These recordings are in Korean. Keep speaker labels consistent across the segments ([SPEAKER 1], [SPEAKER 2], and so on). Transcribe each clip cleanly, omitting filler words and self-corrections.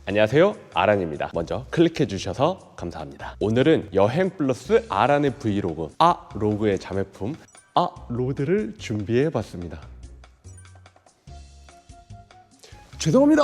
[SPEAKER 1] 안녕하세요, 아란입니다. 먼저 클릭해 주셔서 감사합니다. 오늘은 여행 플러스 아란의 브이로그 로그의 자매품 로드를 준비해 봤습니다. 죄송합니다.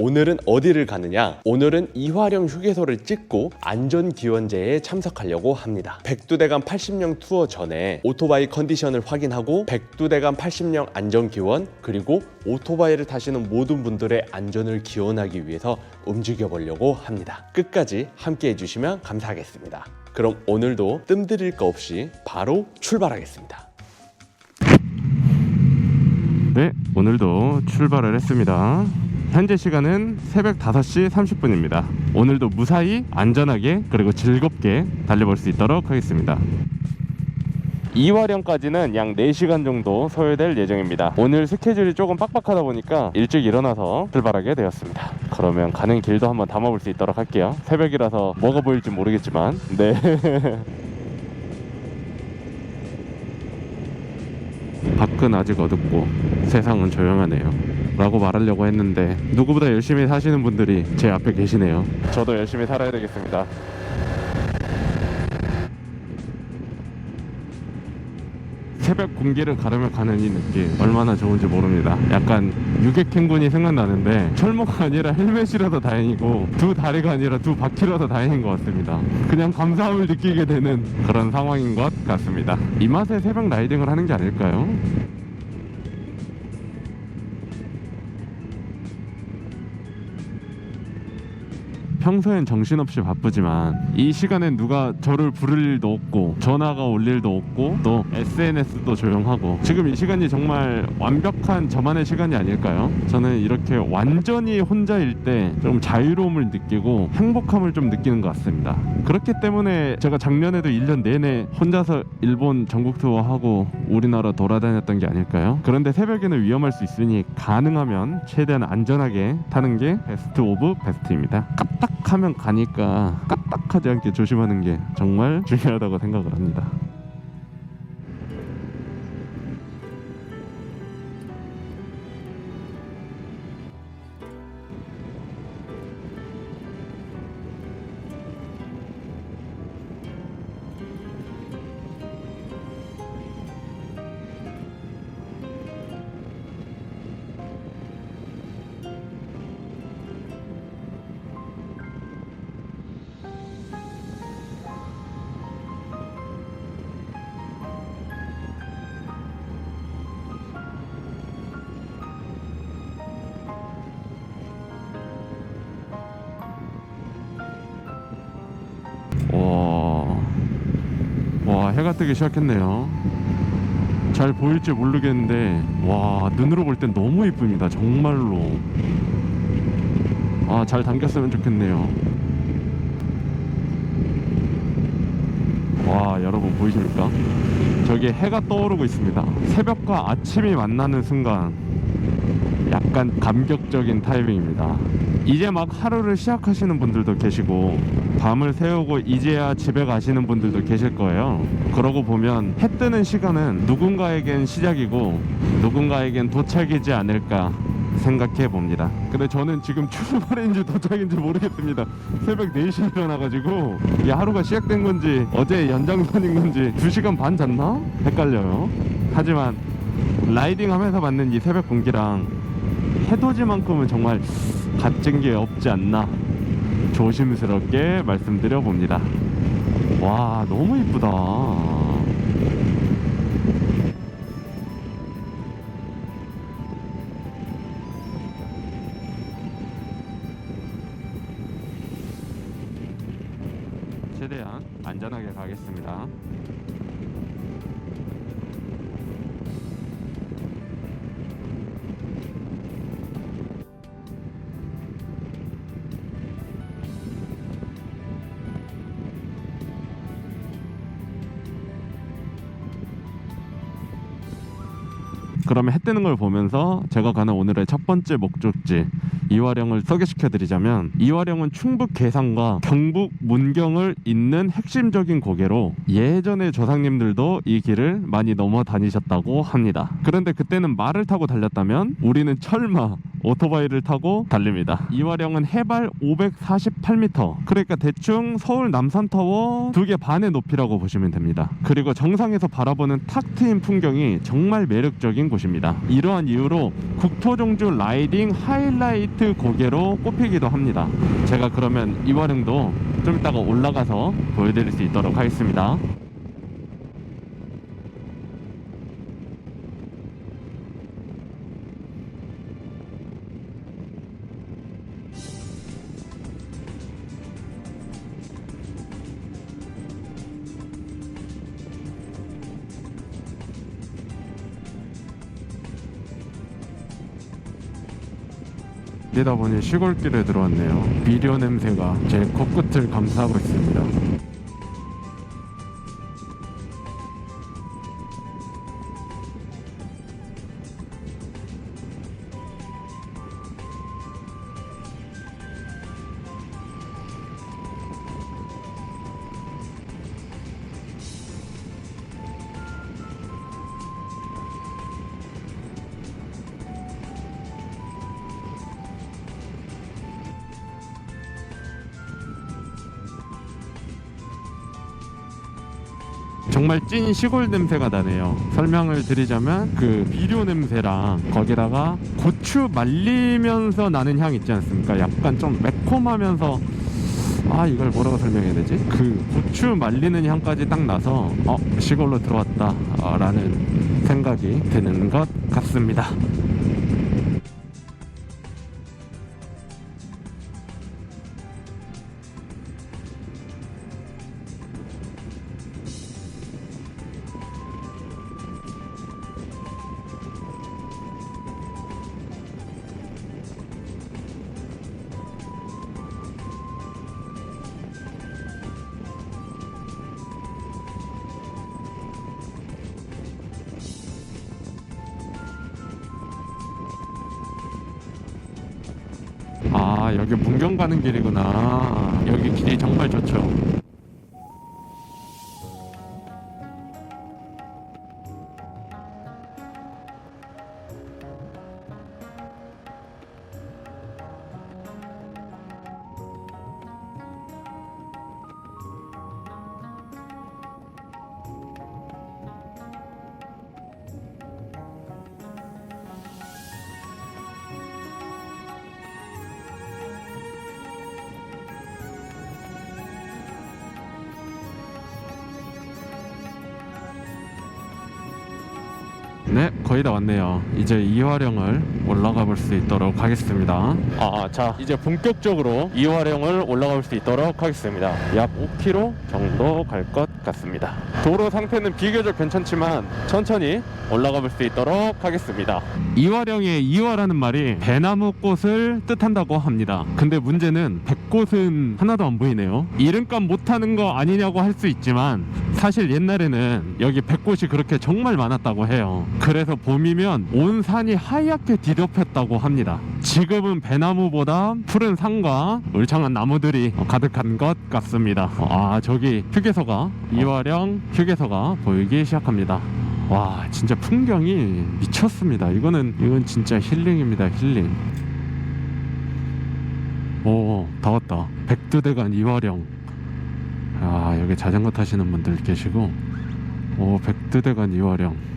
[SPEAKER 1] 오늘은 어디를 가느냐? 오늘은 이화령 휴게소를 찍고 안전기원제에 참석하려고 합니다. 백두대간 80령 투어 전에 오토바이 컨디션을 확인하고 백두대간 80령 안전기원 그리고 오토바이를 타시는 모든 분들의 안전을 기원하기 위해서 움직여 보려고 합니다. 끝까지 함께 해주시면 감사하겠습니다. 그럼 오늘도 뜸들일 거 없이 바로 출발하겠습니다.
[SPEAKER 2] 네, 오늘도 출발을 했습니다. 현재 시간은 새벽 5시 30분입니다. 오늘도 무사히 안전하게 그리고 즐겁게 달려볼 수 있도록 하겠습니다. 이화령까지는 약 4시간 정도 소요될 예정입니다. 오늘 스케줄이 조금 빡빡하다 보니까 일찍 일어나서 출발하게 되었습니다. 그러면 가는 길도 한번 담아볼 수 있도록 할게요. 새벽이라서 뭐가 보일지 모르겠지만 네. 밖은 아직 어둡고 세상은 조용하네요 라고 말하려고 했는데 누구보다 열심히 사시는 분들이 제 앞에 계시네요. 저도 열심히 살아야 되겠습니다. 새벽 공기를 가르며 가는 이 느낌 얼마나 좋은지 모릅니다. 약간 유객행군이 생각나는데 철모가 아니라 헬멧이라도 다행이고 두 다리가 아니라 두 바퀴라도 다행인 것 같습니다. 그냥 감사함을 느끼게 되는 그런 상황인 것 같습니다. 이 맛에 새벽 라이딩을 하는 게 아닐까요? 평소엔 정신없이 바쁘지만 이 시간엔 누가 저를 부를 일도 없고 전화가 올 일도 없고 또 SNS도 조용하고 지금 이 시간이 정말 완벽한 저만의 시간이 아닐까요? 저는 이렇게 완전히 혼자일 때 좀 자유로움을 느끼고 행복함을 좀 느끼는 것 같습니다. 그렇기 때문에 제가 작년에도 1년 내내 혼자서 일본 전국 투어하고 우리나라 돌아다녔던 게 아닐까요? 그런데 새벽에는 위험할 수 있으니 가능하면 최대한 안전하게 타는 게 베스트 오브 베스트입니다. 까딱하면 가니까 까딱하지 않게 조심하는 게 정말 중요하다고 생각을 합니다. 와, 해가 뜨기 시작했네요. 잘 보일지 모르겠는데 와, 눈으로 볼 땐 너무 이쁩니다. 정말로. 잘 당겼으면 좋겠네요. 와, 여러분 보이십니까? 저기 해가 떠오르고 있습니다. 새벽과 아침이 만나는 순간 약간 감격적인 타이밍입니다. 이제 막 하루를 시작하시는 분들도 계시고 밤을 새우고 이제야 집에 가시는 분들도 계실 거예요. 그러고 보면 해 뜨는 시간은 누군가에겐 시작이고 누군가에겐 도착이지 않을까 생각해 봅니다. 근데 저는 지금 출발인지 도착인지 모르겠습니다. 새벽 4시에 일어나가지고 이 하루가 시작된 건지 어제 연장선인 건지 2시간 반 잤나? 헷갈려요. 하지만 라이딩 하면서 맞는 이 새벽 공기랑 해돋이만큼은 정말 값진 게 없지 않나 조심스럽게 말씀드려 봅니다. 와, 너무 이쁘다. 최대한 안전하게 가겠습니다. 그러면 해 뜨는 걸 보면서 제가 가는 오늘의 첫 번째 목적지 이화령을 소개시켜드리자면, 이화령은 충북 계상과 경북 문경을 잇는 핵심적인 고개로 예전에 조상님들도 이 길을 많이 넘어 다니셨다고 합니다. 그런데 그때는 말을 타고 달렸다면 우리는 철마, 오토바이를 타고 달립니다. 이화령은 해발 548m, 그러니까 대충 서울 남산타워 2개 반의 높이라고 보시면 됩니다. 그리고 정상에서 바라보는 탁 트인 풍경이 정말 매력적인 곳입니다. 이러한 이유로 국토종주 라이딩 하이라이트 고개로 꼽히기도 합니다. 제가 그러면 이화령도 좀 이따가 올라가서 보여드릴 수 있도록 하겠습니다. 내다 보니 시골길에 들어왔네요. 비료 냄새가 제 코끝을 감싸고 있습니다. 정말 찐 시골 냄새가 나네요. 설명을 드리자면 그 비료 냄새랑 거기다가 고추 말리면서 나는 향 있지 않습니까? 약간 좀 매콤하면서, 이걸 뭐라고 설명해야 되지? 그 고추 말리는 향까지 딱 나서 시골로 들어왔다 라는 생각이 드는 것 같습니다. 여기 문경 가는 길이구나. 여기 길이 정말 좋죠. 네, 거의 다 왔네요. 이제 이화령을 올라가 볼 수 있도록 하겠습니다. 자, 이제 본격적으로 이화령을 올라가 볼 수 있도록 하겠습니다. 약 5km 정도 갈 것 같습니다. 도로 상태는 비교적 괜찮지만 천천히 올라가 볼 수 있도록 하겠습니다. 이화령의 이화라는 말이 배나무꽃을 뜻한다고 합니다. 근데 문제는 백꽃은 하나도 안 보이네요. 이름값 못하는 거 아니냐고 할 수 있지만 사실 옛날에는 여기 백꽃이 그렇게 정말 많았다고 해요. 그래서 봄이면 온 산이 하얗게 뒤덮였다고 합니다. 지금은 배나무보다 푸른 산과 울창한 나무들이 가득한 것 같습니다. 저기 휴게소가, 이화령 휴게소가 보이기 시작합니다. 와, 진짜 풍경이 미쳤습니다. 이건 진짜 힐링입니다. 힐링. 다 왔다. 백두대간 이화령. 여기 자전거 타시는 분들 계시고, 백두대간 이화령.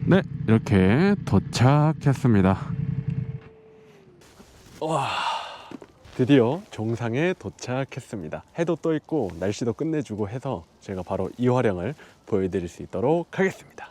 [SPEAKER 2] 네, 이렇게 도착했습니다. 와, 드디어 정상에 도착했습니다. 해도 떠 있고 날씨도 끝내주고 해서 제가 바로 이화령을 보여드릴 수 있도록 하겠습니다.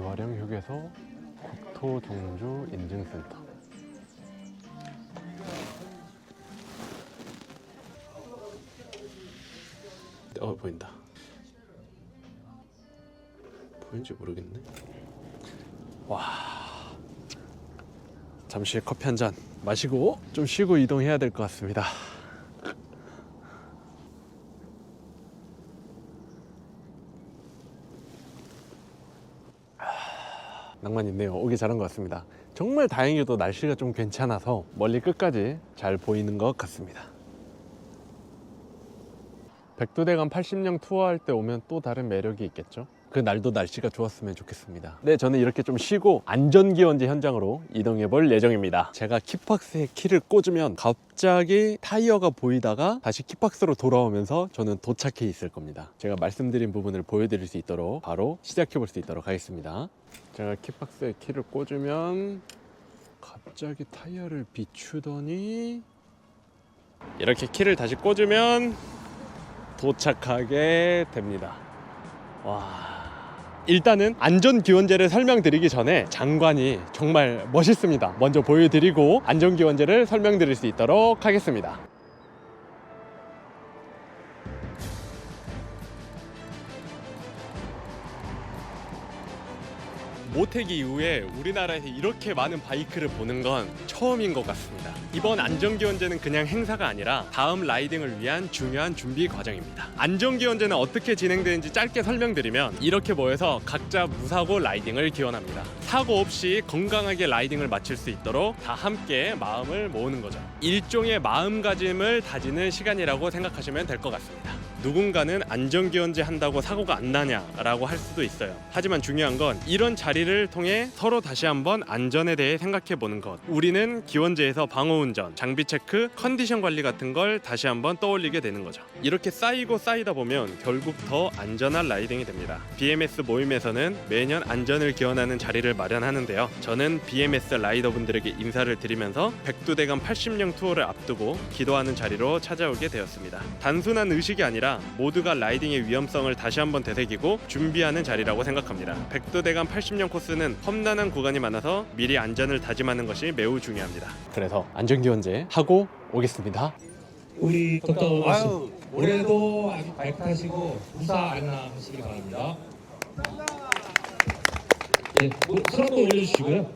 [SPEAKER 1] 이화령 휴게소 국토종주 인증센터. 보인다. 보이는지 모르겠네. 와, 잠시 커피 한 잔 마시고 좀 쉬고 이동해야 될 것 같습니다. 낭만 있네요. 오기 잘한 것 같습니다. 정말 다행히도 날씨가 좀 괜찮아서 멀리 끝까지 잘 보이는 것 같습니다. 백두대간 80령 투어할 때 오면 또 다른 매력이 있겠죠? 그 날도 날씨가 좋았으면 좋겠습니다. 네, 저는 이렇게 좀 쉬고 안전기원제 현장으로 이동해 볼 예정입니다. 제가 키박스에 키를 꽂으면 갑자기 타이어가 보이다가 다시 키박스로 돌아오면서 저는 도착해 있을 겁니다. 제가 말씀드린 부분을 보여드릴 수 있도록 바로 시작해 볼 수 있도록 하겠습니다. 제가 키박스에 키를 꽂으면 갑자기 타이어를 비추더니 이렇게 키를 다시 꽂으면 도착하게 됩니다. 와, 일단은 안전기원제를 설명드리기 전에 장관이 정말 멋있습니다. 먼저 보여드리고 안전기원제를 설명드릴 수 있도록 하겠습니다. 모태기 이후에 우리나라에서 이렇게 많은 바이크를 보는 건 처음인 것 같습니다. 이번 안전기원제는 그냥 행사가 아니라 다음 라이딩을 위한 중요한 준비 과정입니다. 안전기원제는 어떻게 진행되는지 짧게 설명드리면 이렇게 모여서 각자 무사고 라이딩을 기원합니다. 사고 없이 건강하게 라이딩을 마칠 수 있도록 다 함께 마음을 모으는 거죠. 일종의 마음가짐을 다지는 시간이라고 생각하시면 될 것 같습니다. 누군가는 안전기원제 한다고 사고가 안 나냐라고 할 수도 있어요. 하지만 중요한 건 이런 자리를 통해 서로 다시 한번 안전에 대해 생각해 보는 것. 우리는 기원제에서 방어운전, 장비 체크, 컨디션 관리 같은 걸 다시 한번 떠올리게 되는 거죠. 이렇게 쌓이고 쌓이다 보면 결국 더 안전한 라이딩이 됩니다. BMS 모임에서는 매년 안전을 기원하는 자리를 마련하는데요. 저는 BMS 라이더분들에게 인사를 드리면서 백두대간 80령 투어를 앞두고 기도하는 자리로 찾아오게 되었습니다. 단순한 의식이 아니라 모두가 라이딩의 위험성을 다시 한번 되새기고 준비하는 자리라고 생각합니다. 백두대간 80령 코스는 험난한 구간이 많아서 미리 안전을 다짐하는 것이 매우 중요합니다. 그래서 안전기원제 하고 오겠습니다.
[SPEAKER 3] 우리 덕담 말씀 올해도 아주 바이크 타시고 무사 안녕하시기 바랍니다. 예, 손도 올려주시고요.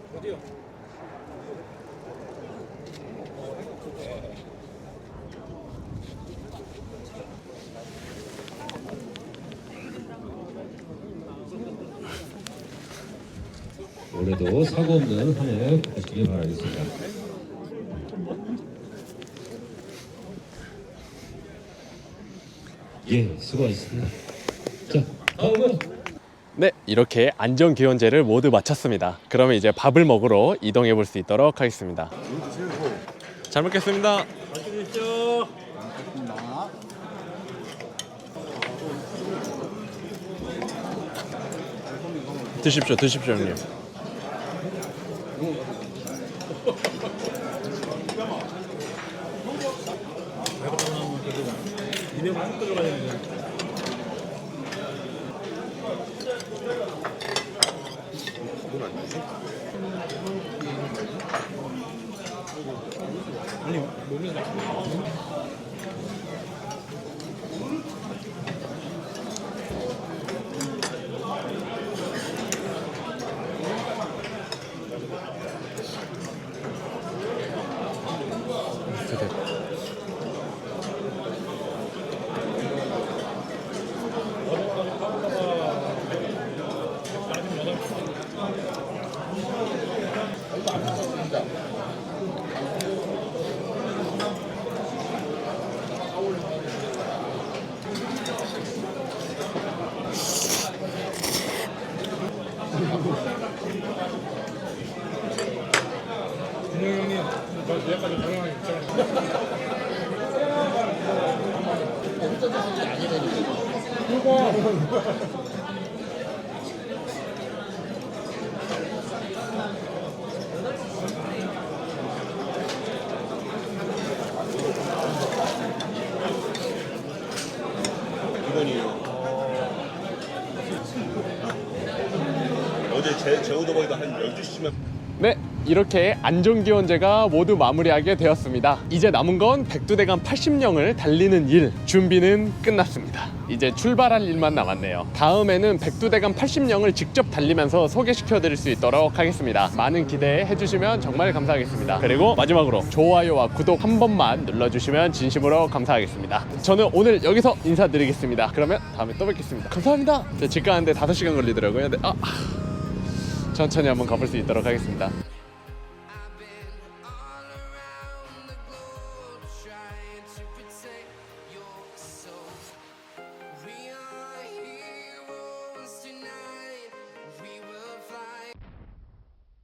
[SPEAKER 3] 올해도 사고 없는 한 해 되시길 바라겠습니다. 예, 수고하셨습니다. 자, 다음은
[SPEAKER 1] 네, 이렇게 안전기원제를 모두 마쳤습니다. 그러면 이제 밥을 먹으러 이동해 볼 수 있도록 하겠습니다. 잘 먹겠습니다. 드십시오, 드십시오, 형님.
[SPEAKER 4] 어제 제 오토바이도 한 12시면
[SPEAKER 1] 네, 이렇게 안전기원제가 모두 마무리하게 되었습니다. 이제 남은 건 백두대간 80령을 달리는 일, 준비는 끝났습니다. 이제 출발할 일만 남았네요. 다음에는 백두대간 80령을 직접 달리면서 소개시켜 드릴 수 있도록 하겠습니다. 많은 기대해 주시면 정말 감사하겠습니다. 그리고 마지막으로 좋아요와 구독 한 번만 눌러주시면 진심으로 감사하겠습니다. 저는 오늘 여기서 인사드리겠습니다. 그러면 다음에 또 뵙겠습니다. 감사합니다. 집 가는데 5시간 걸리더라고요. 근데 천천히 한번 가볼 수 있도록 하겠습니다.